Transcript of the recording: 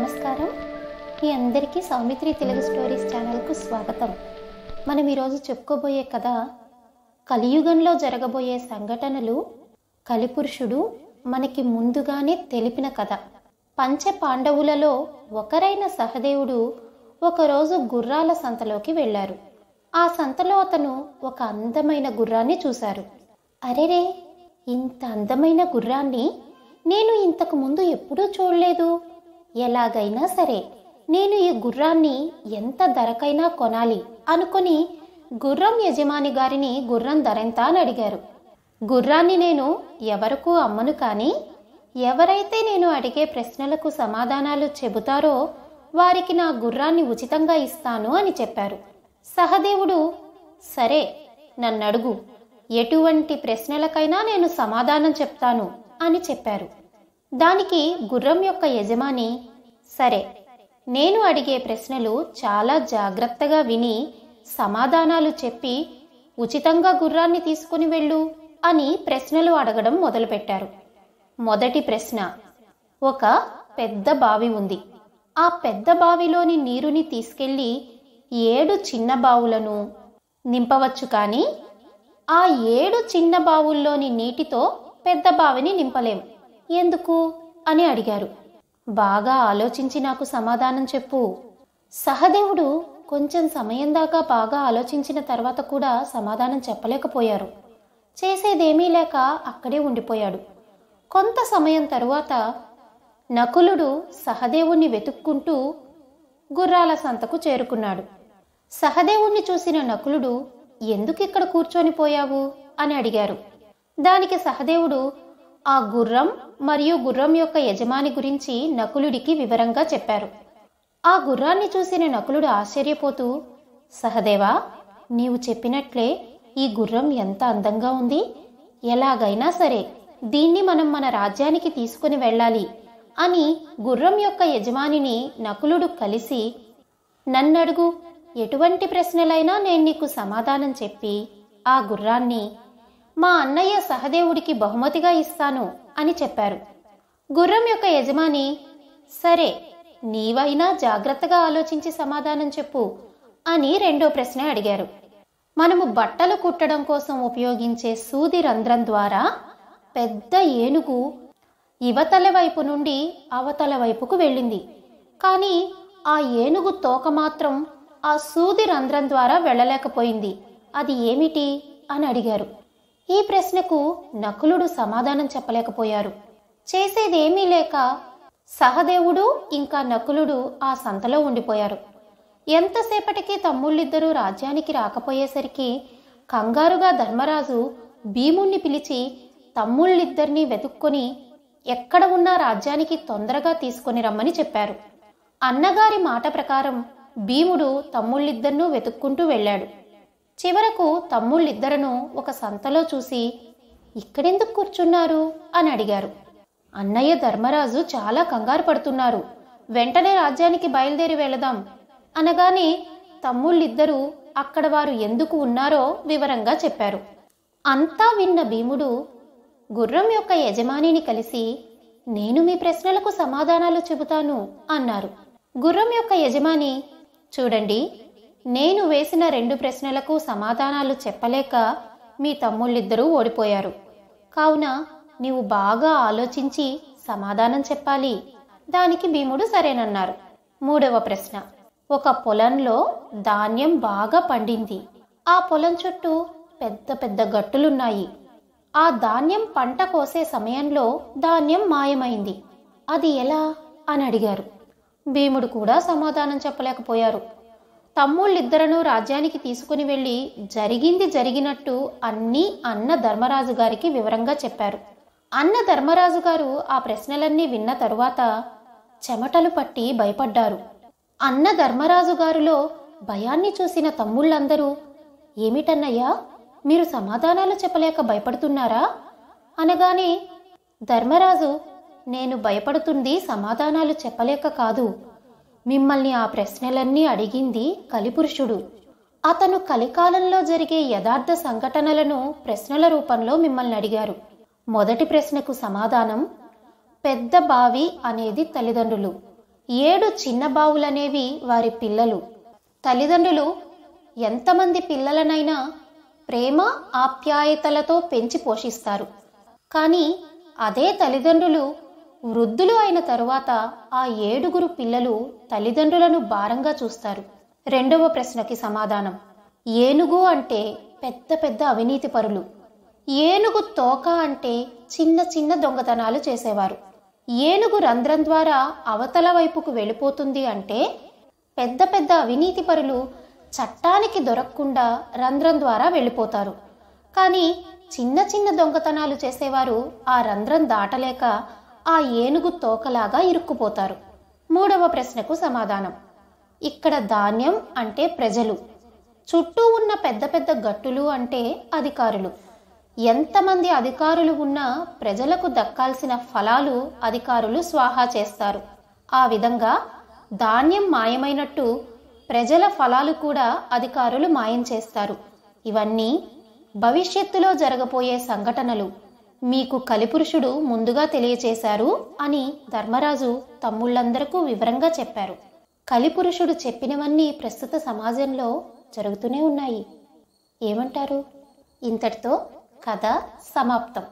నమస్కారం. మీ అందరికీ సౌమిత్రి తెలుగు స్టోరీస్ ఛానల్కు స్వాగతం. మనం ఈరోజు చెప్పుకోబోయే కథ కలియుగంలో జరగబోయే సంఘటనలు కలిపురుషుడు మనకి ముందుగానే తెలిపిన కథ. పంచ పాండవులలో ఒకరైన సహదేవుడు ఒకరోజు గుర్రాల సంతలోకి వెళ్ళారు. ఆ సంతలో అతను ఒక అందమైన గుర్రాన్ని చూశారు. అరెరే, ఇంత అందమైన గుర్రాన్ని నేను ఇంతకు ముందు ఎప్పుడూ చూడలేదు. ఎలాగైనా సరే నేను ఈ గుర్రాన్ని ఎంత ధరకైనా కొనాలి అనుకుని గుర్రం యజమాని గారిని గుర్రం ధరెంత అని అడిగారు. గుర్రాన్ని నేను ఎవరికూ అమ్మను, కానీ ఎవరైతే నేను అడిగే ప్రశ్నలకు సమాధానాలు చెబుతారో వారికి నా గుర్రాన్ని ఉచితంగా ఇస్తాను అని చెప్పారు. సహదేవుడు, సరే నన్నడుగు, ఎటువంటి ప్రశ్నలకైనా నేను సమాధానం చెప్తాను అని చెప్పారు. దానికి గుర్రం యొక్క యజమాని, సరే నేను అడిగే ప్రశ్నలు చాలా జాగ్రత్తగా విని సమాధానాలు చెప్పి ఉచితంగా గుర్రాన్ని తీసుకుని వెళ్ళు అని ప్రశ్నలు అడగడం మొదలుపెట్టారు. మొదటి ప్రశ్న, ఒక పెద్ద బావి ఉంది. ఆ పెద్ద బావిలోని నీరుని తీసుకెళ్లి 7 చిన్న బావులను నింపవచ్చు, కానీ ఆ 7 చిన్న బావుల్లోని నీటితో పెద్ద బావిని నింపలేం, ఎందుకు అని అడిగారు. బాగా ఆలోచించి నాకు సమాధానం చెప్పు. సహదేవుడు కొంచెం సమయం దాకా బాగా ఆలోచించిన తర్వాత కూడా సమాధానం చెప్పలేకపోయారు. చేసేదేమీ లేక అక్కడే ఉండిపోయాడు. కొంత సమయం తరువాత నకులుడు సహదేవుణ్ణి వెతుక్కుంటూ గుర్రాల సంతకు చేరుకున్నాడు. సహదేవుణ్ణి చూసిన నకులుడు, ఎందుకు ఇక్కడ కూర్చొని పోయావు అని అడిగారు. దానికి సహదేవుడు ఆ గుర్రం మరియు గుర్రం యొక్క యజమాని గురించి నకులుడికి వివరంగా చెప్పారు. ఆ గుర్రాన్ని చూసిన నకులుడు ఆశ్చర్యపోతూ, సహదేవా, నీవు చెప్పినట్లే ఈ గుర్రం ఎంత అందంగా ఉంది. ఎలాగైనా సరే దీన్ని మనం మన రాజ్యానికి తీసుకుని వెళ్ళాలి అని గుర్రం యొక్క యజమానిని నకులుడు కలిసి, నన్నడుగు, ఎటువంటి ప్రశ్నలైనా నేను నీకు సమాధానం చెప్పి ఆ గుర్రాన్ని మా అన్నయ్య సహదేవుడికి బహుమతిగా ఇస్తాను అని చెప్పారు. గుర్రం యొక్క యజమాని, సరే నీవైనా జాగ్రత్తగా ఆలోచించి సమాధానం చెప్పు అని రెండో ప్రశ్న అడిగారు. మనము బట్టలు కుట్టడం కోసం ఉపయోగించే సూది రంధ్రం ద్వారా పెద్ద ఏనుగు ఇవతల వైపు నుండి అవతల వైపుకు వెళ్ళింది, కానీ ఆ ఏనుగు తోక మాత్రం ఆ సూది రంధ్రం ద్వారా వెళ్ళలేకపోయింది. అది ఏమిటి అని అడిగారు. ఈ ప్రశ్నకు నకులుడు సమాధానం చెప్పలేకపోయారు. చేసేదేమీ లేక సహదేవుడు ఇంకా నకులుడు ఆ సంతలో ఉండిపోయారు. ఎంతసేపటికి తమ్ముళ్ళిద్దరూ రాజ్యానికి రాకపోయేసరికి కంగారుగా ధర్మరాజు భీముణ్ణి పిలిచి తమ్ముళ్ళిద్దరినీ వెతుక్కొని ఎక్కడ ఉన్నా రాజ్యానికి తొందరగా తీసుకొని రమ్మని చెప్పారు. అన్నగారి మాట ప్రకారం భీముడు తమ్ముళ్ళిద్దరినూ వెతుక్కుంటూ వెళ్ళాడు. చివరకు తమ్ముళ్ళిద్దరను ఒక సంతలో చూసి, ఇక్కడెందుకు కూర్చున్నారు అని అడిగారు. అన్నయ్య ధర్మరాజు చాలా కంగారు పడుతున్నారు, వెంటనే రాజ్యానికి బయలుదేరి వెళదాం అనగానే తమ్ముళ్ళిద్దరూ అక్కడ వారు ఎందుకు ఉన్నారో వివరంగా చెప్పారు. అంతా విన్న భీముడు గుర్రం యొక్క యజమానిని కలిసి, నేను మీ ప్రశ్నలకు సమాధానాలు చెబుతాను అన్నారు. గుర్రం యొక్క యజమాని, చూడండి, నేను వేసిన 2 ప్రశ్నలకు సమాధానాలు చెప్పలేక మీ తమ్ముళ్ళిద్దరూ ఓడిపోయారు. కావున నీవు బాగా ఆలోచించి సమాధానం చెప్పాలి. దానికి భీముడు సరేనన్నారు. మూడవ ప్రశ్న, ఒక పొలంలో ధాన్యం బాగా పండింది. ఆ పొలం చుట్టూ పెద్ద పెద్ద గట్టులున్నాయి. ఆ ధాన్యం పంట కోసే సమయంలో ధాన్యం మాయమైంది. అది ఎలా అని అడిగారు. భీముడు కూడా సమాధానం చెప్పలేకపోయారు. తమ్ముళ్ళిద్దరను రాజ్యానికి తీసుకుని వెళ్ళి జరిగింది జరిగినట్టు అన్నీ అన్న ధర్మరాజు గారికి వివరంగా చెప్పారు. అన్న ధర్మరాజు గారు ఆ ప్రశ్నలన్నీ విన్న తరువాత చెమటలు పట్టి భయపడ్డారు. అన్న ధర్మరాజు గారిలో భయాన్ని చూసిన తమ్ముళ్ళందరూ, ఏమిటన్నయ్యా, మీరు సమాధానాలు చెప్పలేక భయపడుతున్నారా అనగానే ధర్మరాజు, నేను భయపడుతుంది సమాధానాలు చెప్పలేక కాదు. మిమ్మల్ని ఆ ప్రశ్నలన్నీ అడిగింది కలిపురుషుడు. అతను కలికాలంలో జరిగే యథార్థ సంఘటనలను ప్రశ్నల రూపంలో మిమ్మల్ని అడిగారు. మొదటి ప్రశ్నకు సమాధానం, పెద్ద బావి అనేది తల్లిదండ్రులు, 7 చిన్న బావులనేవి వారి పిల్లలు. తల్లిదండ్రులు ఎంతమంది పిల్లలనైనా ప్రేమ ఆప్యాయతలతో పెంచి పోషిస్తారు. కానీ అదే తల్లిదండ్రులు వృద్ధులు అయిన తరువాత ఆ 7 పిల్లలు తల్లిదండ్రులను భారంగా చూస్తారు. రెండవ ప్రశ్నకి సమాధానం. ఏనుగు అంటే పెద్ద పెద్ద అవినీతి పరులు. ఏనుగు తోక అంటే చిన్న చిన్న దొంగతనాలు చేసేవారు. ఏనుగు రంధ్రం ద్వారా అవతల వైపుకు వెళ్ళిపోతుంది అంటే పెద్ద పెద్ద అవినీతి పరులు చట్టానికి దొరకకుండా రంధ్రం ద్వారా వెళ్ళిపోతారు. కానీ చిన్న చిన్న దొంగతనాలు చేసేవారు ఆ రంధ్రం దాటలేక ఆ ఏనుగు తోకలాగా ఇరుక్కుపోతారు. మూడవ ప్రశ్నకు సమాధానం. ఇక్కడ ధాన్యం అంటే ప్రజలు, చుట్టూ ఉన్న పెద్ద పెద్ద గట్టులు అంటే అధికారులు. ఎంతమంది అధికారులు ఉన్నా ప్రజలకు దక్కాల్సిన ఫలాలు అధికారులు స్వాహా చేస్తారు. ఆ విధంగా ధాన్యం మాయమైనట్టు ప్రజల ఫలాలు కూడా అధికారులు మాయం చేస్తారు. ఇవన్నీ భవిష్యత్తులో జరగబోయే సంఘటనలు మీకు కలిపురుషుడు ముందుగా తెలియచేశారు అని ధర్మరాజు తమ్ముళ్ళందరికీ వివరంగా చెప్పారు. కలిపురుషుడు చెప్పినవన్నీ ప్రస్తుత సమాజంలో జరుగుతూనే ఉన్నాయి. ఏమంటారు? ఇంతటితో కథ సమాప్తం.